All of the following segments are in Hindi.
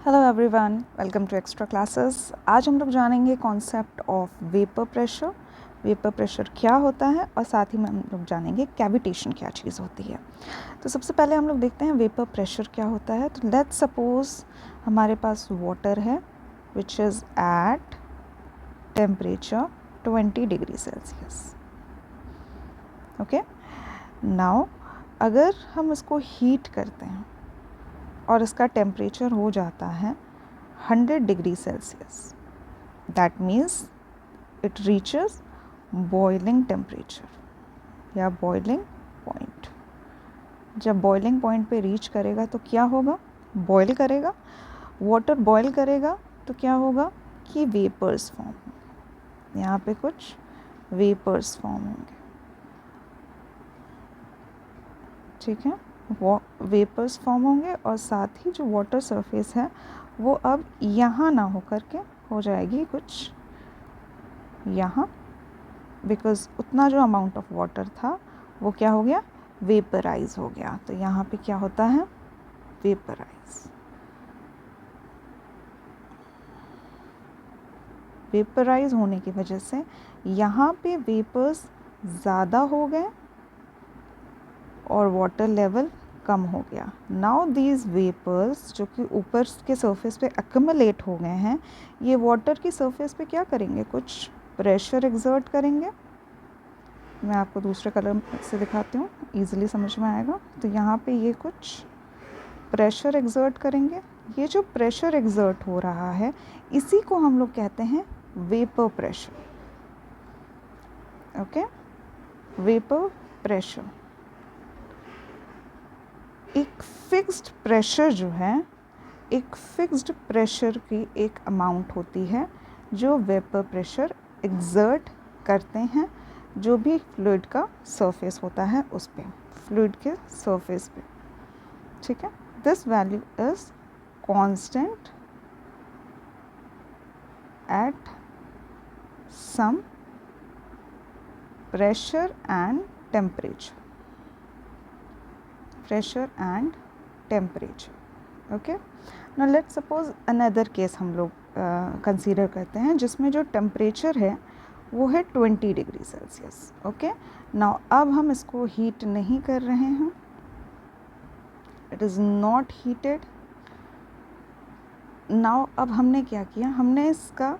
Hello everyone, welcome to extra classes. आज हम लोग जानेंगे concept of vapour pressure. Vapour pressure क्या होता है और साथ ही में हम लोग जानेंगे कैविटेशन क्या चीज़ होती है। तो सबसे पहले हम लोग देखते हैं वेपर प्रेशर क्या होता है। तो लेट्स सपोज हमारे पास वाटर है which is at temperature 20 degree Celsius. Okay, now अगर हम इसको हीट करते हैं और इसका टेम्परेचर हो जाता है 100 degree Celsius, that means it reaches boiling temperature या बॉइलिंग पॉइंट। जब बॉइलिंग पॉइंट पे रीच करेगा तो क्या होगा? बॉयल करेगा, वाटर बॉयल करेगा तो क्या होगा कि वेपर्स फॉर्म होंगे। यहाँ पे कुछ वेपर्स फॉर्म होंगे, ठीक है। वो वेपर्स फॉर्म होंगे और साथ ही जो वाटर सरफेस है वो अब यहाँ ना हो करके हो जाएगी कुछ यहाँ, बिकॉज़ उतना जो अमाउंट ऑफ वाटर था वो क्या हो गया? वेपराइज हो गया। तो यहाँ पे क्या होता है? वेपराइज। वेपराइज होने की वजह से यहाँ पे वेपर्स ज़्यादा हो गए और वाटर लेवल कम हो गया। नाउ दीज वेपर्स जो कि ऊपर के सरफेस पे एक्युमुलेट हो गए हैं, ये वाटर की सरफेस पे क्या करेंगे? कुछ प्रेशर एक्सर्ट करेंगे। मैं आपको दूसरे कलर से दिखाती हूँ, ईजिली समझ में आएगा। तो यहाँ पे ये कुछ प्रेशर एक्सर्ट करेंगे। ये जो प्रेशर एक्सर्ट हो रहा है इसी को हम लोग कहते हैं vapour pressure. Okay, vapour pressure. एक फिक्स्ड प्रेशर जो है, एक फिक्स्ड प्रेशर की एक अमाउंट होती है जो वेपर प्रेशर एक्सर्ट करते हैं जो भी फ्लूइड का सरफेस होता है उस पे, फ्लूइड के सरफेस पे, ठीक है। This value is constant at some pressure and temperature, pressure and temperature. Okay, now let's suppose another case हम लोग कंसीडर करते हैं जिसमें जो टेम्परेचर है वो है 20 डिग्री सेल्सियस। ओके, नाउ अब हम इसको हीट नहीं कर रहे हैं, it is not heated. Now अब हमने क्या किया? हमने इसका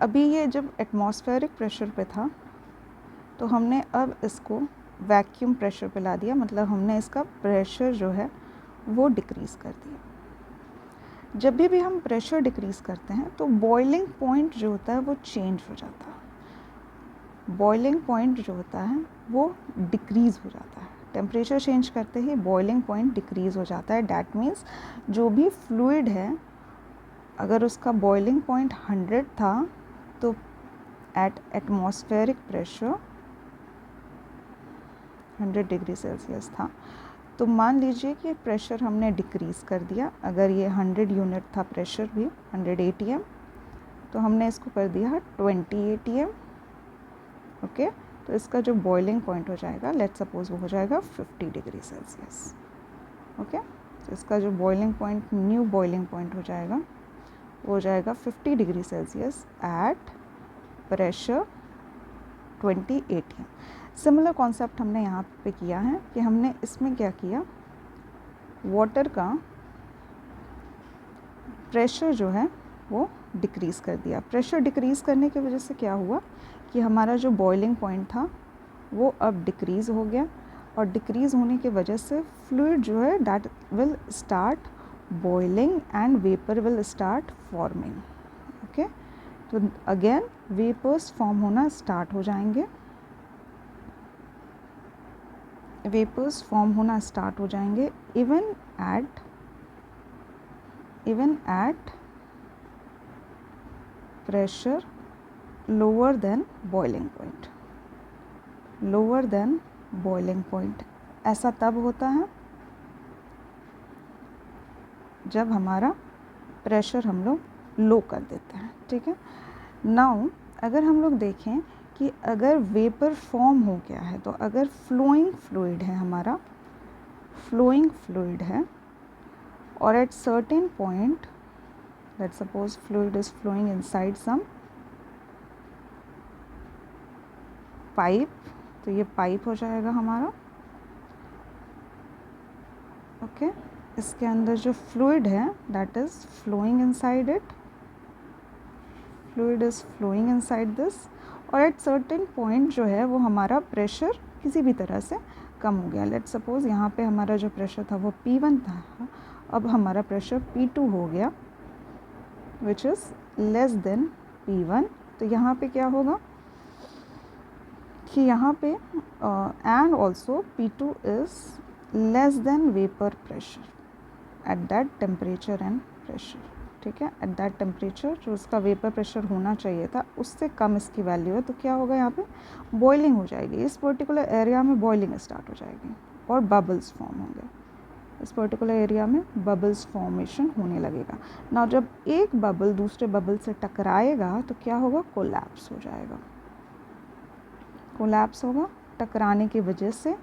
अभी ये जब एटमॉस्फेरिक प्रेशर पे था तो हमने अब इसको वैक्यूम प्रेशर पे ला दिया, मतलब हमने इसका प्रेशर जो है वो डिक्रीज़ कर दिया। जब भी हम प्रेशर डिक्रीज़ करते हैं तो बॉइलिंग पॉइंट जो होता है वो चेंज हो जाता है। बॉइलिंग पॉइंट जो होता है वो डिक्रीज़ हो जाता है। टेम्परेचर चेंज करते ही बॉइलिंग पॉइंट डिक्रीज़ हो जाता है। डैट मीन्स जो भी फ्लूइड है अगर उसका बॉइलिंग पॉइंट 100 था तो at atmospheric pressure 100 degree Celsius था, तो मान लीजिए कि प्रेशर हमने डिक्रीज़ कर दिया। अगर ये 100 यूनिट था प्रेशर भी 100 ATM, तो हमने इसको कर दिया 20 ATM। ओके, तो इसका जो बॉइलिंग पॉइंट हो जाएगा, लेट्स सपोज वो हो जाएगा 50 डिग्री सेल्सियस। ओके, तो इसका जो boiling point, new boiling point हो जाएगा वो हो जाएगा 50 degree Celsius at pressure 20 ATM। Similar concept हमने यहाँ पे किया है कि हमने इसमें क्या किया, वाटर का प्रेशर जो है वो डिक्रीज़ कर दिया। प्रेशर डिक्रीज़ करने की वजह से क्या हुआ कि हमारा जो बॉइलिंग पॉइंट था वो अब डिक्रीज़ हो गया, और डिक्रीज़ होने की वजह से फ्लूइड जो है that will start boiling and vapour will start forming. Okay, तो अगेन वेपर्स फॉर्म होना स्टार्ट हो जाएंगे, वेपर्स फॉर्म होना स्टार्ट हो जाएंगे even at pressure lower than boiling point, lower than boiling point. ऐसा तब होता है जब हमारा प्रेशर हम लोग लो कर देते हैं, ठीक है। नाउ अगर हम लोग देखें कि अगर वेपर फॉर्म हो गया है, तो अगर फ्लोइंग फ्लूइड है, हमारा फ्लोइंग फ्लूइड है और at certain point let's suppose fluid is flowing inside some pipe, तो ये पाइप हो जाएगा हमारा। ओके, इसके अंदर जो फ्लूइड है that is flowing inside it, fluid is flowing inside this, और एट सर्टेन पॉइंट जो है वो हमारा प्रेशर किसी भी तरह से कम हो गया। लेट्स सपोज यहाँ पे हमारा जो प्रेशर था वो P1 था, अब हमारा प्रेशर P2 हो गया which is less than P1। तो यहाँ पे क्या होगा कि यहाँ पे and also P2 is less than vapour pressure at that temperature and pressure. ठीक है, एट दैट टेम्परेचर जो उसका वेपर प्रेशर होना चाहिए था उससे कम इसकी वैल्यू है, तो क्या होगा यहाँ पे बॉइलिंग हो जाएगी। इस पर्टिकुलर एरिया में बॉइलिंग स्टार्ट हो जाएगी और बबल्स फॉर्म होंगे। इस पर्टिकुलर एरिया में बबल्स फॉर्मेशन होने लगेगा ना। जब एक बबल दूसरे बबल से टकराएगा तो क्या होगा, कोलैप्स हो जाएगा। कोलैप्स होगा, टकराने की वजह से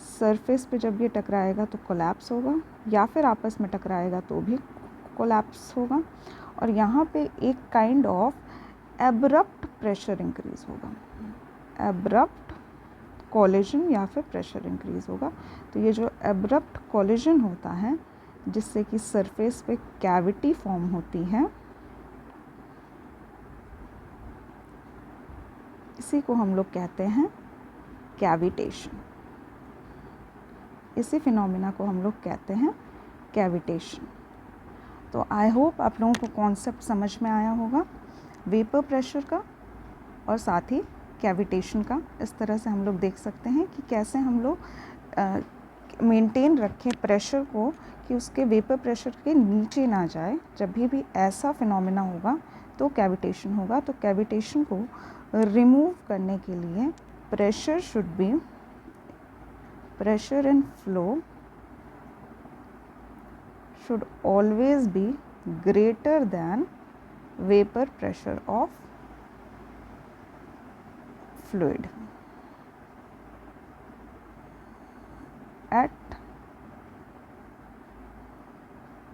सरफेस पे जब ये टकराएगा तो कोलैप्स होगा, या फिर आपस में टकराएगा तो भी कोलैप्स होगा। और यहाँ पे एक kind of abrupt pressure increase होगा, एब्रप्ट कोलिजन या फिर प्रेशर इंक्रीज होगा। तो ये जो एब्रप्ट कोलिजन होता है जिससे कि सरफेस पे कैविटी फॉर्म होती है, इसी को हम लोग कहते हैं कैविटेशन। इसी फिनोमिना को हम लोग कहते हैं कैविटेशन। तो आई होप आप लोगों को कॉन्सेप्ट समझ में आया होगा वेपर प्रेशर का और साथ ही कैविटेशन का। इस तरह से हम लोग देख सकते हैं कि कैसे हम लोग मेंटेन रखें प्रेशर को कि उसके वेपर प्रेशर के नीचे ना जाए। जब भी ऐसा फिनोमिना होगा तो कैविटेशन होगा। तो कैविटेशन को रिमूव करने के लिए pressure should be, pressure in flow should always be greater than vapor pressure of fluid at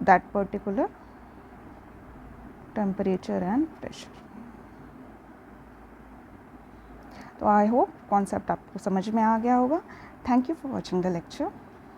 that particular temperature and pressure। तो आई होप कॉन्सेप्ट आपको समझ में आ गया होगा। Thank you for watching the lecture.